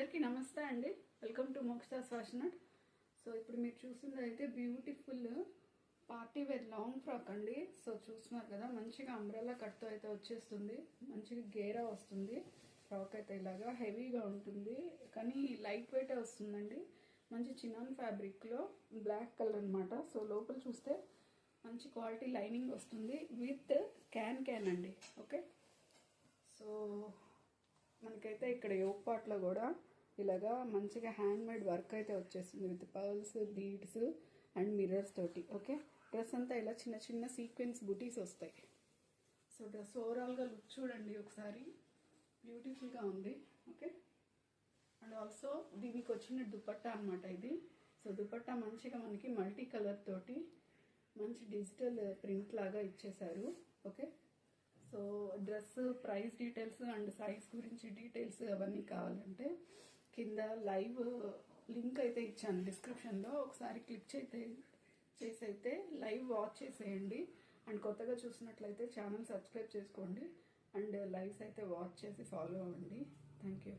అందరికీ నమస్తే అండి. Welcome to Moksha's fashion art. So ఇప్పుడు మీరు చూసింది అయితే beautiful party wear long frock అండి. సో చూస్తున్నారు కదా, మంచిగా అంబ్రెల్లా కట్తో అయితే వచ్చేస్తుంది. మంచిగా గేరా వస్తుంది. ఫ్రాక్ అయితే ఇలాగా హెవీగా ఉంటుంది, కానీ లైట్ వెయిట్ వస్తుందండి. మంచి చినాన్ ఫ్యాబ్రిక్లో బ్లాక్ కలర్ అనమాట. సో లోపల చూస్తే మంచి క్వాలిటీ లైనింగ్ వస్తుంది విత్ క్యాన్ అండి. ఓకే, సో మనకైతే ఇక్కడ యోక్ పార్ట్లో కూడా ఇలాగా మంచిగా హ్యాండ్ మేడ్ వర్క్ అయితే వచ్చేస్తుంది with pearls, beads and mirrors తోటి. ఓకే, డ్రెస్ అంతా ఇలా చిన్న చిన్న సీక్వెన్స్ బుటీస్ వస్తాయి. సో డ్రెస్ ఓవరాల్గా లుక్ చూడండి ఒకసారి, బ్యూటిఫుల్గా ఉంది. ఓకే, అండ్ ఆల్సో దీనికి వచ్చిన దుపట్టా అనమాట ఇది. సో దుపట్టా మంచిగా మనకి మల్టీ కలర్ తోటి మంచి డిజిటల్ ప్రింట్ లాగా ఇచ్చేసారు. Okay, so dress price details and size గురించి డీటెయిల్స్ అవన్నీ కావాలంటే కింద లైవ్ లింక్ అయితే ఇచ్చాను డిస్క్రిప్షన్లో. ఒకసారి క్లిక్ చేసి అయితే లైవ్ వాచ్ చేసేయండి. అండ్ కొత్తగా చూసినట్లయితే ఛానల్ సబ్స్క్రైబ్ చేసుకోండి అండ్ లైవ్స్ అయితే వాచ్ చేసి ఫాలో అవ్వండి. Thank you.